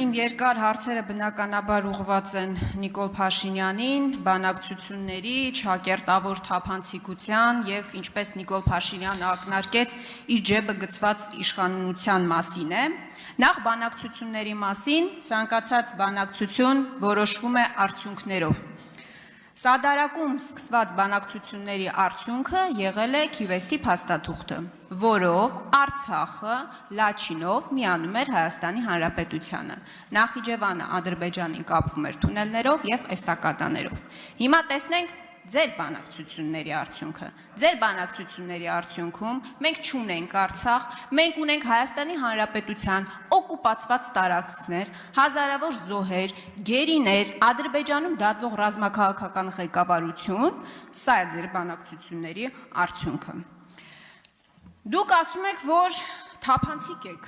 Իմ երկար հարցերը բնականաբար ուղղված են Նիկոլ Փաշինյանին, բանակցությունների, ճակերտավոր թափանցիկության եւ ինչպես Նիկոլ Փաշինյանը ակնարկեց, իր ջեբը գցված իշխանության մասին է։ Նախ բանակցությունների մասին, ցանկացած բանակցություն որոշվում է արդյունքներով։ Սադարակում սկսված բանակցությունների արդյունքը եղել է Քիվեստի փաստաթուղթը, որով Արցախը Լաչինով միանում էր Հայաստանի Հանրապետությանը։ Նախիջևանը Ադրբեջանին կապվում էր թունելներով եւ էստակադաներով։ Հիմա տեսնենք ձեր բանակցությունների արդյունքը։ Ձեր բանակցությունների արդյունքում մենք չունենք Արցախ, մենք ունենք Հայաստանի Հանրապետության օկուպացված տարածքներ, հազարավոր զոհեր, գերիներ, Ադրբեջանում դատվող ռազմաքաղաքական ղեկավարություն, սա է ձեր բանակցությունների արդյունքը։ Դուք ասում եք, որ թափանցիկ եք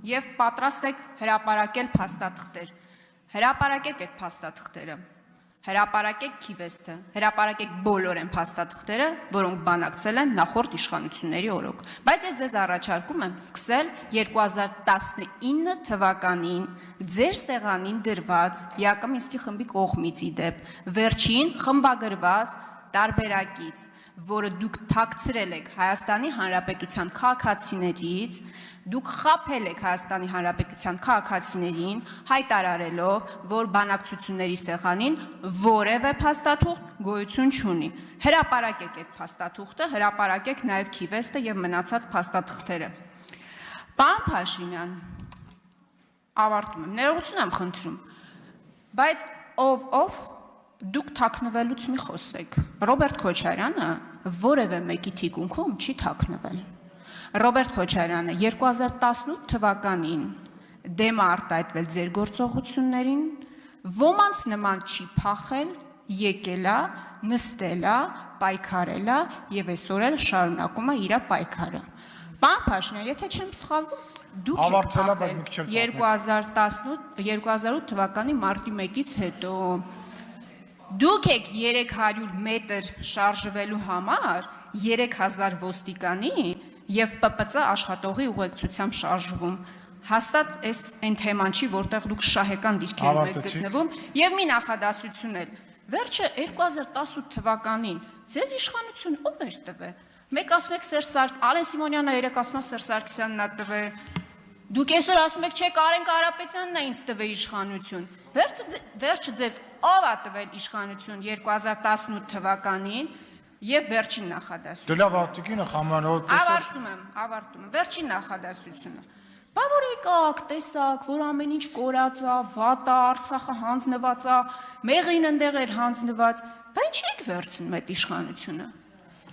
եւ պատրաստ եք հրապարակել փաստաթղթեր։ Հրապարակեք այդ փաստաթղթերը։ Հրապարակեք Քիվեստը, հրապարակեք բոլոր այն փաստաթղթերը, որոնք բանակցել են նախորդ իշխանությունների օրոք։ Բայց ես ձեզ առաջարկում եմ սկսել 2019 թվականին ձեր սեղանին դրված Յակոբ Մինսկի խմբի կողմից ի դեպ վերջին խմբագրված տարբերակից, որը դուք թաքցրել եք Հայաստանի Հանրապետության քաղաքացիներից, դուք խաբել եք Հայաստանի Հանրապետության քաղաքացիներին, հայտարարելով, որ բանակցությունների սեղանին որևէ փաստաթուղթ գոյություն չունի։ Հրապարակեք այդ փաստաթուղթը, հրապարակեք նաև Քիվեստը եւ մնացած փաստաթղթերը։ Պարոն Փաշինյան, ավարտում եմ, ներողություն եմ խնդրում, բայց ով դուք թաքնվելուց մի խոսեք։ Ռոբերտ Քոչարյանը որևէ մեկի թիկունքում չի թաքնվել։ Ռոբերտ Քոչարյանը 2018 թվականին դեմ է արտահայտվել ձեր գործողություններին, ոմանց նման չի փախել, եկել է, նստել է, պայքարել է եւ այսօր էլ շարունակում է իր պայքարը։ Պարոն Փաշինյան, եթե չեմ սխալվում, դուք եք փախել 2018 թվականի մարտի 1-ից հետո Դուք եք 300 մետր շարժվելու համար 3000 ոստիկանի եւ ՊՊՑ աշխատողի ուղեկցությամբ շարժվում։ Հաստատ այն թեման չի, որտեղ դուք շահեկան դիրքերում եք գտնվում եւ մի նախադասություն էլ։ Վերջը 2018 թվականին ձեզ իշխանություն ով էր տվել։ Մեկ ասում եք Ալեն Սիմոնյանը երեք ասում է Սերժ Սարգսյանն է տվել։ Դուք այսօր ասում եք, չէ, Կարեն Կարապետյանն է ինձ տվել իշխանություն։ Վերջը ձեզ ով է տվել իշխանություն 2018 թվականին եւ վերջին նախադասությունը։ Դե լավ, արտիկինը խամանոց Ավարտում եմ, վերջին նախադասությունը։ Բա որ եկաք, տեսակ, որ ամեն ինչ կորած է, վատ է, Արցախը հանձնված է, Մեղրին ընդեղ էր հանձնված, բա ինչի եք վերցնում այդ իշխանությունը։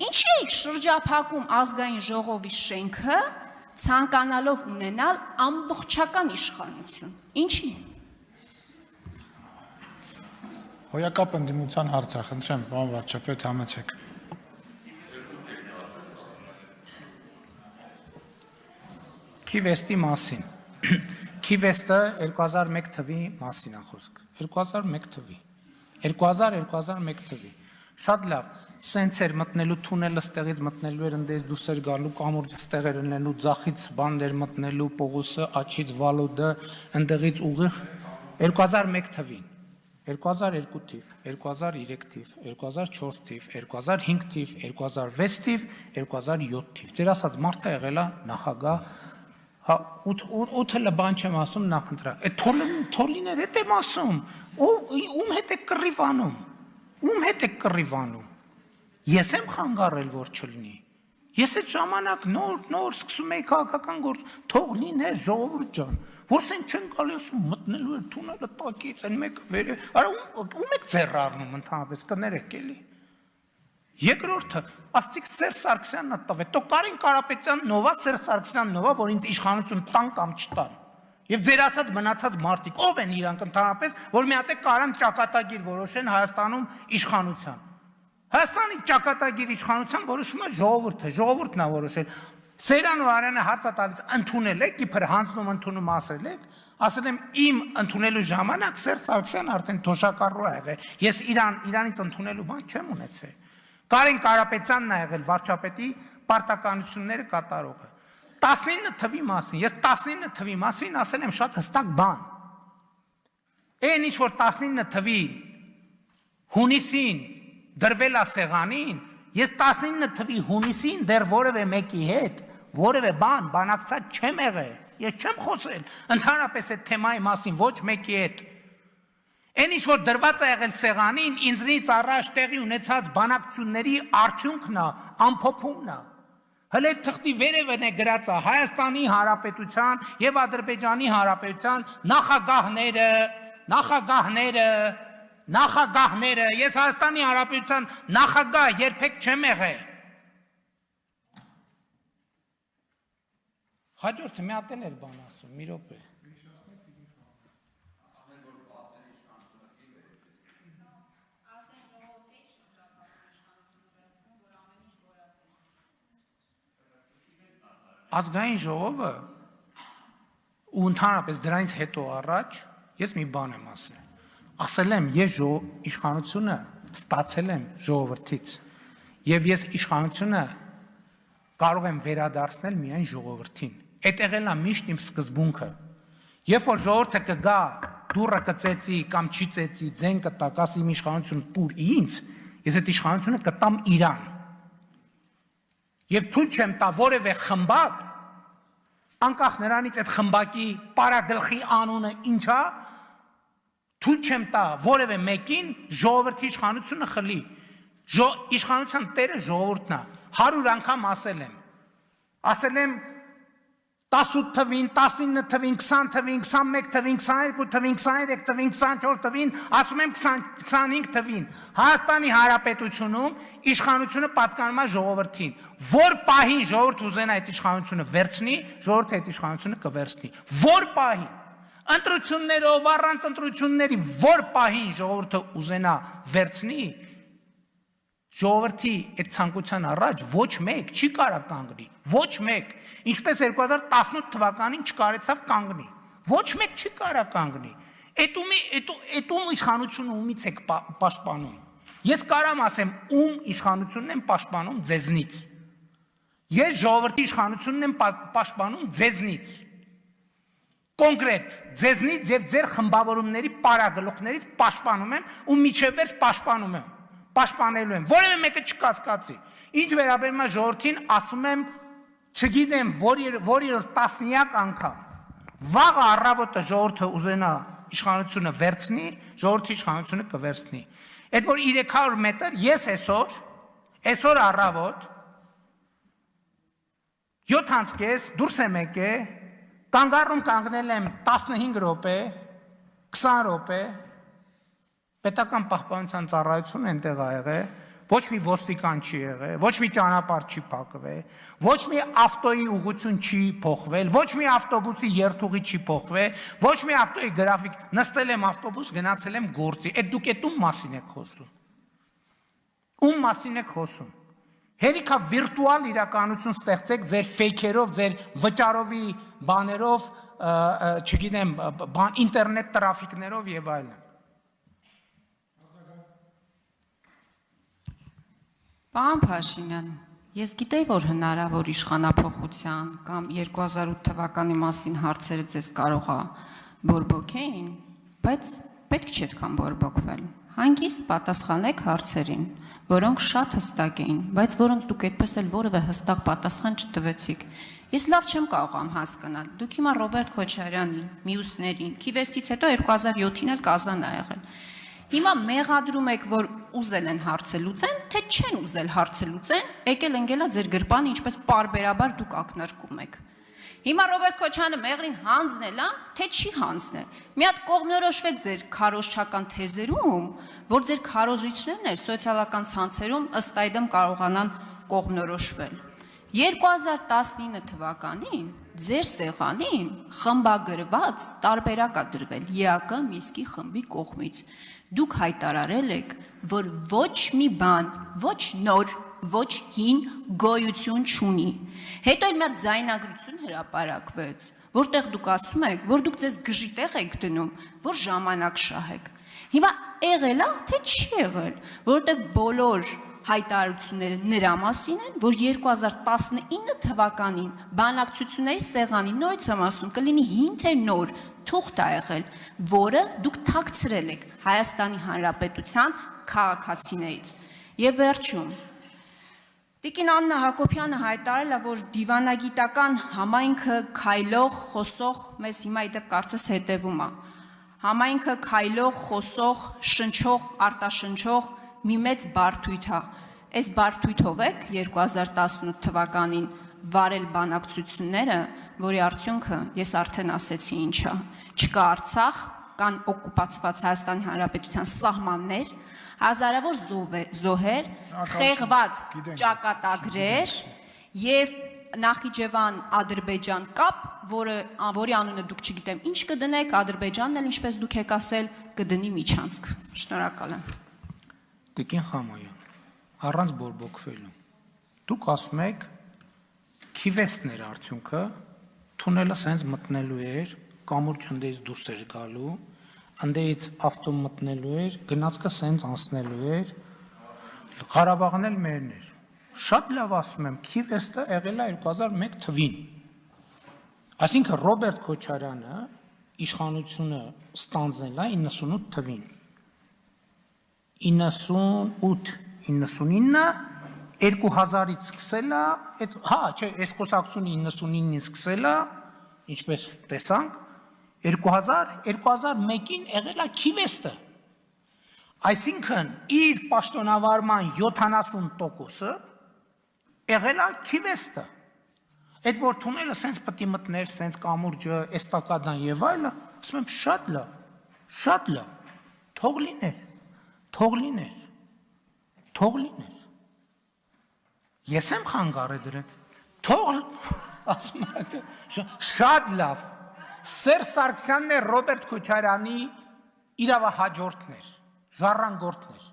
Ինչի եք շրջափակում ազգային ժողովի շենքը, ցանկանալով ունենալ ամբողջական իշխանություն։ Ինչի։ Հոյակապ ընդդիմության հարցը, խնդրեմ, պարոն վարչապետ, համեցեք։ Քիվեստի մասին։ Քիվեստը 2001 թվի մասին է խոսք։ 2001 թվի։ 2001 թվի։ Շատ լավ, սենց էր մտնելու թունելը ստեղից մտնելու էր ընդես դուրս էր գալու կամուրջը ստեղ էր ընելու ձախից բաներ մտնելու Պողոսը աչից Վալոդը ընդեղից ուղիղ 2001 թվին 2002 թիվ 2003 թիվ 2004 թիվ 2005 թիվ 2006 թիվ 2007 թիվ ձեր ասած մարդը եղել է նախագահ հա 8-ը բան չեմ ասում նախընտրա այդ թոլիներ հետ եմ ասում ում հետ է կռիվանում ում հետ է կռիվանում ես եմ խանգարել որ չլինի ես այդ ժամանակ նոր սկսում էի քաղաքական գործ թող լիներ ժողովուրդ ջան որ սեն չեն գալի ասում մտնելու էր թունելը տակից այն մեկը վեր արա ում եք ձեռ առնում ընդհանրապես կներեք էլի երկրորդը ասցիք Սերժ Սարգսյանն է տվել տո Կարեն Կարապետյան նովա Սերժ Սարգսյան նովա որ ինձ իշխանություն տան կամ չտան եւ ձեր ասած մնացած մարդիկ ով են իրանք ընդհանրապես որ մի հատ է կարան ճակատագիր որոշեն Հայաստանում իշխանության Հայաստանի ճակատագիր իշխանության որոշումը ժողովուրդն է որոշել Սերան ու Արենը հարցը տալիս ընդունել եք իբր հանձնում ընդունում ասել եմ իմ ընդունելու ժամանակ Սերժ Սարգսյանն արդեն թոշակառու է եղել ես իրանից ընդունելու բան չեմ ունեցել Կարեն Կարապետյանն է եղել վարչապետի պարտականությունները կատարողը 19 թվի մասին ես 19 թվի մասին ասել եմ շատ հստակ բան Այն ինչ որ 19 թվին հունիսին դրվել է սեղանին, ես 19 թվի հունիսին դեռ որևէ մեկի հետ որևէ բանակցած չեմ եղել, ես չեմ խոսել ընդհանրապես այդ թեմայի մասին ոչ մեկի հետ։ Այն ինչ որ դրված է եղել սեղանին, ինձնից առաջ տեղի ունեցած բանակցությունների արդյունքն է, ամփոփումն է։ Հələ թղթի վերևն է գրած է Հայաստանի Հանրապետության եւ Ադրբեջանի Հանրապետության նախագահները, ես Հայաստանի Հանրապետության նախագահ երբեք չեմ եղել։ Հաջորդը մի հատ էլ բան ասում, մի րոպե։ Ազգային ժողովը ու ընդհանրապես դրանից հետո առաջ ես մի բան եմ ասել եմ ես իշխանությունը ստացել եմ ժողովրդից եւ ես իշխանությունը կարող եմ վերադարձնել միայն ժողովրդին։ Այդ եղել է միշտ իմ սկզբունքը։ Երբ որ ժողովուրդը կգա դուռը կծեցի կամ չի ծեցի ձեն կտա ասի իմ իշխանությունը տուր ինձ, ես այդ իշխանությունը կտամ իրան։ Եվ թույլ չեմ տա որևէ խմբակ, անկախ նրանից այդ խմբակի պարագլխի անունը ինչ է, թույլ չեմ տա որևէ մեկին ժողովրդի իշխանությունը խլի։ Իշխանության տերը ժողովուրդն է։ 100 անգամ ասել եմ 18 թվին, 19 թվին, 20 թվին, 21 թվին, 22 թվին, 23 թվին, 24 թվին, ասում եմ 25 թվին, Հայաստանի Հանրապետությունում իշխանությունը պատկանում է ժողովրդին, որ պահին ժողովուրդը ուզենա այդ իշխանությունը վերցնի, ժողովուրդը այդ իշխանությունը կվերցնի, որ պահին, ընտրություններով, առանց ընտրությունների, որ պահին ժողովուրդը ուզենա վերցնի, ժողովրդի այդ ցանկության առաջ ոչ մեկ չի կարա կանգնի, ոչ մեկ, ինչպես 2018 թվականին չկարեցավ կանգնի, ոչ մեկ չի կարա կանգնի, էտում իշխանությունը ումից եք պաշտպանում, ես կարամ ասեմ ում իշխանությունն եմ պաշտպանում ձեզնից, ես ժողովրդի իշխանությունն եմ պաշտպանում ձեզնից, կոնկրետ ձեզնից եւ ձեր խմբավորումների պարագլուխներից պաշտպանում եմ ու միջև վերջ պաշտպանում եմ, պաշտպանելու եմ, որևէ մեկը չկասկածի, ինչ վերաբերում է ժողովրդին, ասում եմ, չգիտեմ, որ տասնյակ անգամ, վաղը առավոտը ժողովուրդը ուզենա իշխանությունը վերցնի, ժողովրդի իշխանությունը կվերցնի, այդ որ 300 մետր, ես այսօր առավոտ, 7:30 դուրս եմ եկել, կանգառում կանգնել եմ 15 րոպե, 20 րոպե, պետական պահպանության ծառայությունն այնտեղ ա եղել, ոչ մի ոստիկան չի եղել, ոչ մի ճանապարհ չի փակվել, ոչ մի ավտոյի ուղղություն չի փոխվել, ոչ մի ավտոբուսի երթուղի չի փոխվել, ոչ մի ավտոյի գրաֆիկ, նստել եմ ավտոբուս, գնացել եմ գործի, այդ դուք ում մասին եք խոսում։ Ում մասին եք խոսում։ Հերիքա վիրտուալ իրականություն ստեղծեք ձեր ֆեյքերով, ձեր վճարովի բաներով, չգիտեմ, ինտերնետ տրաֆիկներով եւ այլն։ Պարոն Փաշինյան, ես գիտեի, որ հնարավոր իշխանափոխության կամ 2008 թվականի մասին հարցերը ձեզ կարող է բորբոքեին, բայց պետք չի այդքան բորբոքվել։ Հանգիստ պատասխանեք հարցերին, որոնք շատ հստակ էին, բայց որոնց դուք այդպես էլ որևէ հստակ պատասխան չտվեցիք։ Ես լավ չեմ կարողam հասկանալ։ Դուք հիմա Ռոբերտ Քոչարյանին, մյուսներին, Քիվեստից հետո 2007-ին էլ Կազան ա եղել։ Հիմա մեղադրում եք, որ ուզել են հարցը լուծեն, թե չեն ուզել հարցը լուծեն, եկել ընկելա ձեր գրպանը, ինչպես պարբերաբար դուք ակնարկում եք։ Հիմա Ռոբերտ Քոչարյանը մեղրին հանձնել է, թե չի հանձնել։ Մի հատ կողմնորոշվեք ձեր քարոզչական թեզերում, որ ձեր քարոզիչներն էլ սոցիալական ցանցերում ըստ այդմ կարողանան կողմնորոշվել։ 2019 թվականին ձեր սեղանին խմբագրված տարբերակ է դրվել ԵԱԿ Միսկի խմբի կողմից։ Դուք հայտարարել եք, որ ոչ մի բան, ոչ նոր, ոչ հին գոյություն չունի։ Հետո էլ մի հատ ձայնագրություն հրապարակվեց, որտեղ դուք ասում եք, որ դուք ձեզ գժի տեղ եք դնում, որ ժամանակ շահեք։ Հիմա եղել է, թե չի եղել, որովհետև բոլոր հայտարարությունները նրա մասին են, որ 2019 թվականին բանակցությունների սեղանի նորից եմ ասում, կլինի հին թե նոր թուղթ ա եղել, որը դուք թաքցրել եք Հայաստանի Հանրապետության քաղաքացիներից։ Եվ վերջում Տիկին Աննա Հակոբյանը հայտարարել է, որ դիվանագիտական համայնքը քայլող, խոսող, մեզ հիմա իդեպ կարծես հետևում է։ Համայնքը քայլող, խոսող, շնչող, արտաշնչող մի մեծ բարդույթ է։ Այս բարդույթով եք 2018 թվականին վարել բանակցությունները, որի արդյունքը ես արդեն ասեցի ինչ է։ Չկա Արցախ, կան օկուպացված Հայաստանի Հանրապետության սահմաններ, հազարավոր զոհեր, խեղված ճակատագրեր եւ Նախիջևան Ադրբեջան կապ, որի անունը դուք չգիտեմ ինչ կդնեք, Ադրբեջանն էլ ինչպես դուք եք ասել, կդնի Միչանցք։ Շնորհակալ եմ։ Տիկին Խամոյան, առանց բորբոքվելու։ Դուք ասում եք քիվեստներ արդյունքը, թունելը սենց մտնելու էր, կամուրջը ընդեից դուրս էր գալու, ընդեից ավտոն մտնելու էր, գնացքը սենց անցնելու էր, Ղարաբաղն էլ մերն էր։ Շատ լավ ասում եմ, քիվեստը եղել է 2001 թվին։ Այսինքն Ռոբերտ Քոչարյանը իշխանությունը ստանձնել է 98 թվին։ 98, 99, 2000-ից սկսել է, այս խոսակցությունը 99-ին սկսել է, ինչպես տեսանք, 2001-ին եղել է քիվեստը։ Այսինքն իր պաշտոնավարման 70%-ը եղել է քիվեստը։ Այդ որ թունելը սենց պտի մտներ, սենց կամուրջը, էստակադան եւ այլը, ասում եմ շատ լավ, թող լիներ։ Ես եմ խանգարել դրան, թող, ասում եմ, շատ լավ, Սերժ Սարգսյանն է Ռոբերտ Քոչարյանի իրավահաջորդն էր, ժառանգորդն էր,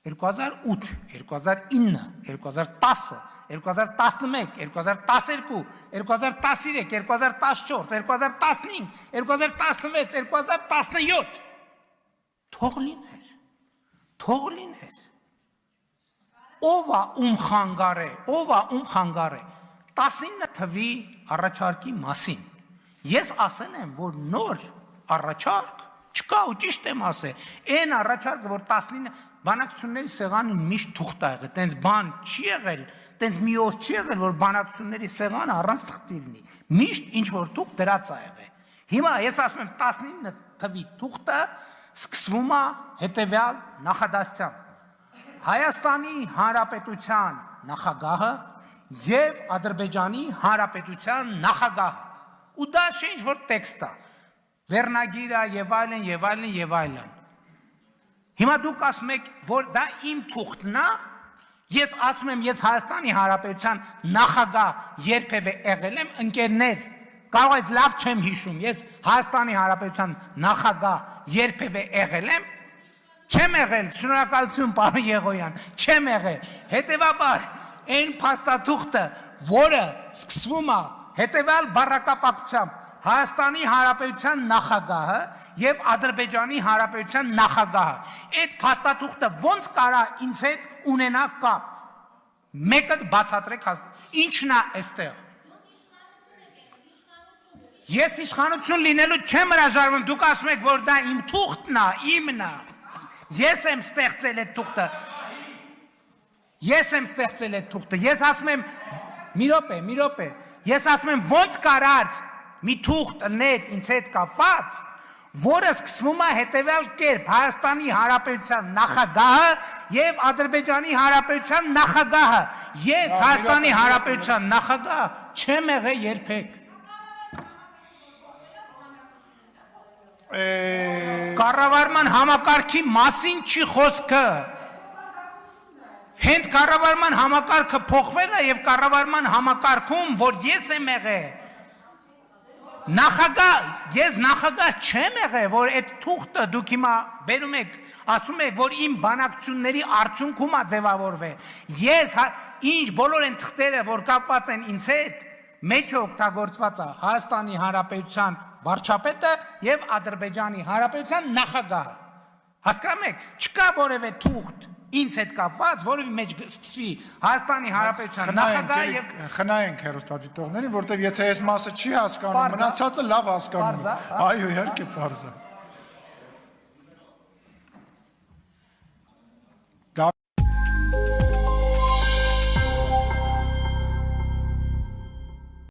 2008, 2009, 2010, 2011, 2012, 2013, 2014, 2015, 2016, 2017, թող լիներ, ով ում խանգար է, 19 թվի առաջարկի մասին, ես ասել եմ, որ նոր առաջարկ չկա ու ճիշտ եմ ասել, այն առաջարկը, որ 19 բանակցությունների սեղանին միշտ թուղթ ա եղել, տենց բան չի եղել, տենց մի օր չի եղել, որ բանակցությունների սեղանը առանց թղթի լինի, միշտ ինչ որ թուղթ դրած ա եղել։ Հիմա ես ասում եմ 19 թվի թուղթը սկսվում է հետևյալ նախադասությամբ. Հայաստանի Հանրապետության նախագահը եւ Ադրբեջանի Հանրապետության նախագահը։ Ու դա չէ ինչ որ տեքստ է, վերնագիր է եւ այլն։ Հիմա դուք ասում եք, որ դա իմ թուղթն է, ես ասում եմ, ես Հայաստանի Հանրապետության նախագահ երբևէ եղել եմ, ընկերներ, կարող ես լավ չեմ հիշում, ես Հայաստանի Հանրապետության նախագահ երբևէ եղել եմ, չեմ եղել, շնորհակալություն պարոն Եղոյան, չեմ եղել, հետևաբար այն փաստաթուղթը, որը սկսվում է հետևյալ բառակապակցությամբ Հայաստանի Հանրապետության նախագահը եւ Ադրբեջանի Հանրապետության նախագահը, այդ փաստաթուղթը ոնց կարա ինձ հետ ունենա կապ, մեկը բացատրեք, ինչն է այստեղ։ Ես իշխանություն լինելու չեմ հրաժարվում, դուք ասում եք, որ դա իմ թուղթն է, իմն է, ես եմ ստեղծել այդ թուղթը, ես ասում եմ, մի րոպե, ես ասում եմ, ոնց կարար մի թուղթ ներ ինձ հետ կապված, որը սկսվում է հետևյալ կերպ, Հայաստանի Հանրապետության նախագահը եւ Ադրբեջանի Հանրապետության նախագահը, ես Հայաստանի Հանրապետության նախագահ չեմ եղել երբեք։ Կառավարման համակարգի մասին չի խոսքը։ Հենց կառավարման համակարգը փոխվել է եւ կառավարման համակարգում, որ ես եմ եղել, ես նախագահ չեմ եղել, որ այդ թուղթը դուք հիմա բերում եք, ասում եք, որ իմ բանակցությունների արդյունքում է ձևավորվել, ես ինչ բոլոր են թղթերը, որ կապված են ինձ հետ, մեջը օգտագործված է Հայաստանի Հանրապետության վարչապետը եւ Ադրբեջանի Հանրապետության նախագահը։ Հասկանում եք, չկա որևէ թուղթ ինձ հետ կապված, որի մեջ սկսվի Հայաստանի Հանրապետության նախագահը եւ խնայենք հերոստատիտողներին, որտեվ եթե այս մասը չի հասկանում, մնացածը լավ հասկանում է։ Այո, իհարկե, բարձր։